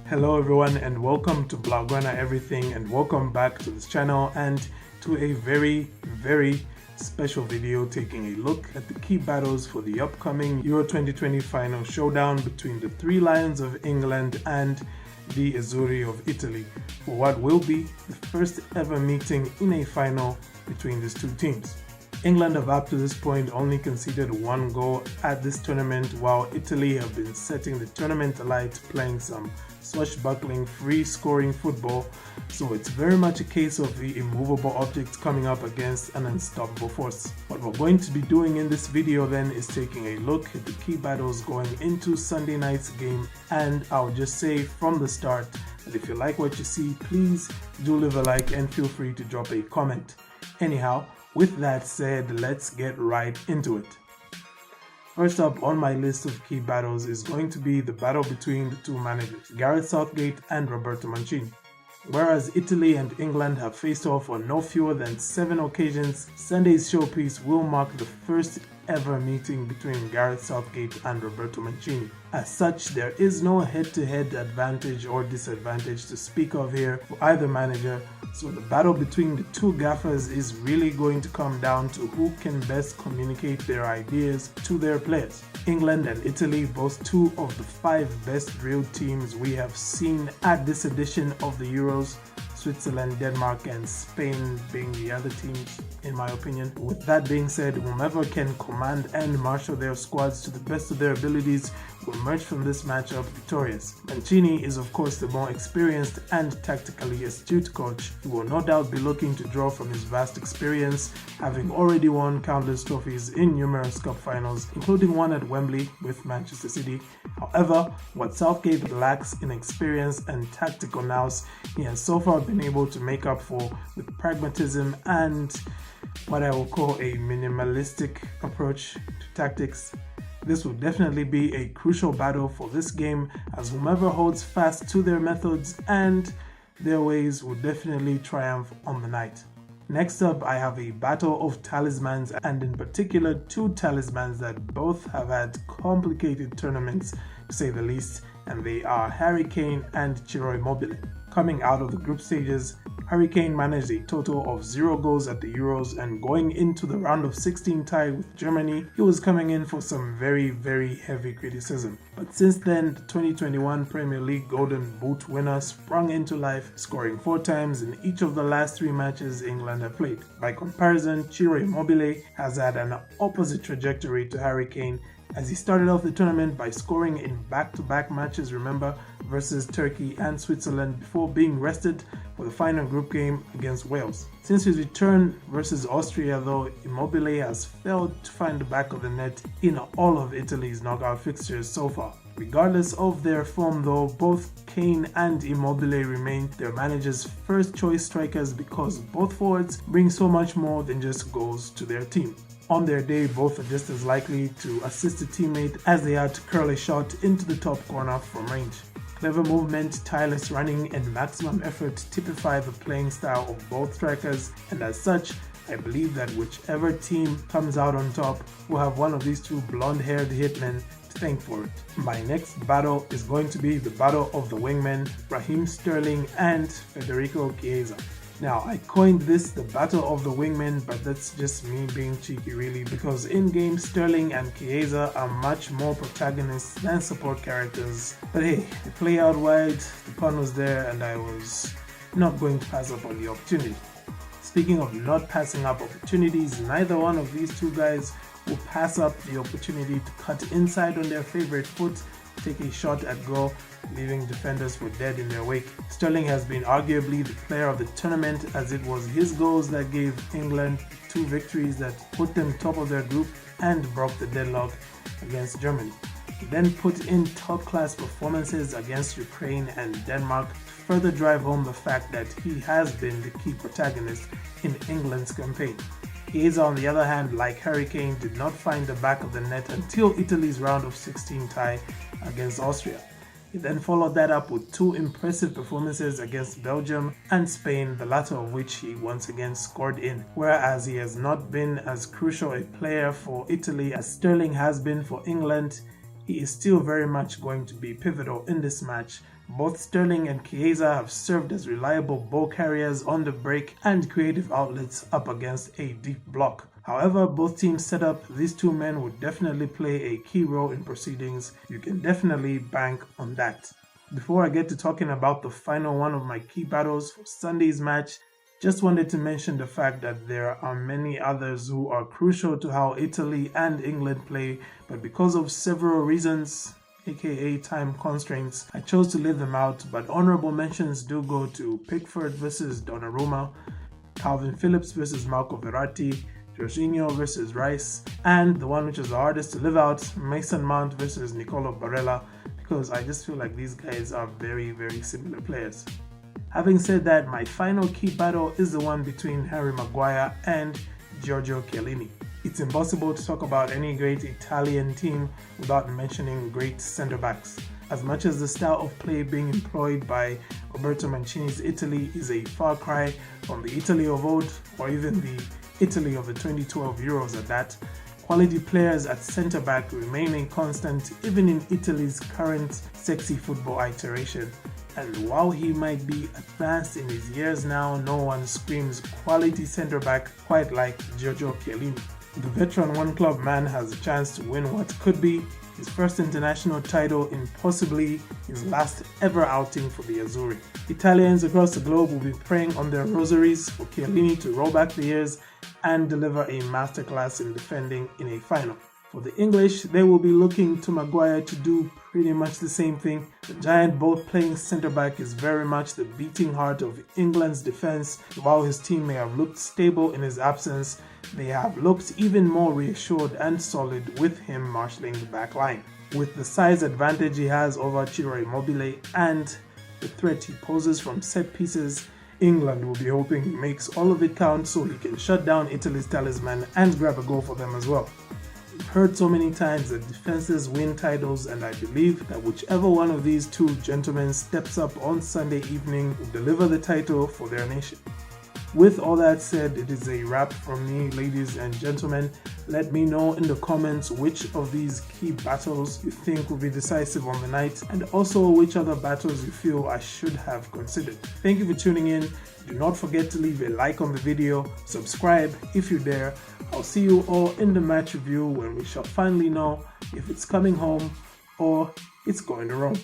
Hello everyone and welcome to Blaugrana Everything, and welcome back to this channel and to a very special video taking a look at the key battles for the upcoming Euro 2020 final showdown between the three Lions of England and the Azurri of Italy, for what will be the first ever meeting in a final between these two teams. England have up to this point only conceded one goal at this tournament, while Italy have been setting the tournament alight, playing some swashbuckling free scoring football. So it's very much a case of the immovable object coming up against an unstoppable force. What we're going to be doing in this video then is taking a look at the key battles going into Sunday night's game, and I'll just say from the start that if you like what you see, please do leave a like and feel free to drop a comment. Anyhow, with that said, let's get right into it. First up on my list of key battles is going to be the battle between the two managers, Gareth Southgate and Roberto Mancini. Whereas Italy and England have faced off on no fewer than 7 occasions, Sunday's showpiece will mark the first ever meeting between Gareth Southgate and Roberto Mancini. As such, there is no head-to-head advantage or disadvantage to speak of here for either manager, so the battle between the two gaffers is really going to come down to who can best communicate their ideas to their players. England and Italy, both two of the 5 best drilled teams we have seen at this edition of the Euros, Switzerland, Denmark and Spain being the other teams in my opinion. With that being said, whomever can command and marshal their squads to the best of their abilities will emerge from this matchup victorious. Mancini is of course the more experienced and tactically astute coach. He will no doubt be looking to draw from his vast experience, having already won countless trophies in numerous cup finals, including one at Wembley with Manchester City. However, what Southgate lacks in experience and tactical nous, he has so far been able to make up for with pragmatism and what I will call a minimalistic approach to tactics. This will definitely be a crucial battle for this game, as whomever holds fast to their methods and their ways will definitely triumph on the night. Next up, I have a battle of talismans, and in particular 2 talismans that both have had complicated tournaments to say the least, and they are Harry Kane and Ciro Immobile. Coming out of the group stages, Harry Kane managed a total of 0 goals at the Euros, and going into the round of 16 tie with Germany, he was coming in for some very heavy criticism. But since then, the 2021 Premier League Golden Boot winner sprung into life, scoring 4 times in each of the last 3 matches England have played. By comparison, Ciro Immobile has had an opposite trajectory to Harry Kane, as he started off the tournament by scoring in back-to-back matches, remember, versus Turkey and Switzerland, before being rested for the final group game against Wales. Since his return versus Austria though, Immobile has failed to find the back of the net in all of Italy's knockout fixtures so far. Regardless of their form though, both Kane and Immobile remain their manager's first choice strikers, because both forwards bring so much more than just goals to their team. On their day, both are just as likely to assist a teammate as they are to curl a shot into the top corner from range. Clever movement, tireless running and maximum effort typify the playing style of both strikers, and as such, I believe that whichever team comes out on top will have one of these 2 blonde-haired hitmen to thank for it. My next battle is going to be the battle of the wingmen, Raheem Sterling and Federico Chiesa. Now, I coined this the battle of the wingmen, but that's just me being cheeky really, because in-game Sterling and Chiesa are much more protagonists than support characters. But hey, they play out wide, the pun was there, and I was not going to pass up on the opportunity. Speaking of not passing up opportunities, neither one of these 2 guys will pass up the opportunity to cut inside on their favorite foot, take a shot at goal, leaving defenders for dead in their wake. Sterling has been arguably the player of the tournament, as it was his goals that gave England 2 victories that put them top of their group and broke the deadlock against Germany. He then put in top-class performances against Ukraine and Denmark to further drive home the fact that he has been the key protagonist in England's campaign. Chiesa, on the other hand, like Harry Kane, did not find the back of the net until Italy's round of 16 tie against Austria. He then followed that up with 2 impressive performances against Belgium and Spain, the latter of which he once again scored in. Whereas he has not been as crucial a player for Italy as Sterling has been for England, he is still very much going to be pivotal in this match. Both Sterling and Chiesa have served as reliable ball carriers on the break and creative outlets up against a deep block. However both teams set up, these two men would definitely play a key role in proceedings. You can definitely bank on that. Before I get to talking about the final one of my key battles for Sunday's match, just wanted to mention the fact that there are many others who are crucial to how Italy and England play, but because of several reasons, aka time constraints, I chose to leave them out. But honorable mentions do go to Pickford versus Donnarumma, Calvin Phillips versus Marco Verratti, Jorginho versus Rice, and the one which is the hardest to live out, Mason Mount versus Nicolo Barella, because I just feel like these guys are very, very similar players. Having said that, my final key battle is the one between Harry Maguire and Giorgio Chiellini. It's impossible to talk about any great Italian team without mentioning great centre-backs. As much as the style of play being employed by Roberto Mancini's Italy is a far cry from the Italy of old, or even the Italy of the 2012 Euros at that, quality players at centre-back remain a constant even in Italy's current sexy football iteration. And while he might be advanced in his years now, no one screams quality centre-back quite like Giorgio Chiellini. The veteran one-club man has a chance to win what could be his first international title in possibly his last ever outing for the Azurri. Italians across the globe will be praying on their rosaries for Chiellini to roll back the years and deliver a masterclass in defending in a final. For the English, they will be looking to Maguire to do pretty much the same thing. The giant ball-playing centre-back is very much the beating heart of England's defence. While his team may have looked stable in his absence, they have looked even more reassured and solid with him marshalling the back line. With the size advantage he has over Ciro Immobile and the threat he poses from set pieces, England will be hoping he makes all of it count so he can shut down Italy's talisman and grab a goal for them as well. We've heard so many times that defenses win titles, and I believe that whichever one of these two gentlemen steps up on Sunday evening will deliver the title for their nation. With all that said, it is a wrap from me, ladies and gentlemen. Let me know in the comments which of these key battles you think will be decisive on the night, and also which other battles you feel I should have considered. Thank you for tuning in. Do not forget to leave a like on the video, subscribe if you dare. I'll see you all in the match review when we shall finally know if it's coming home or it's going to Rome.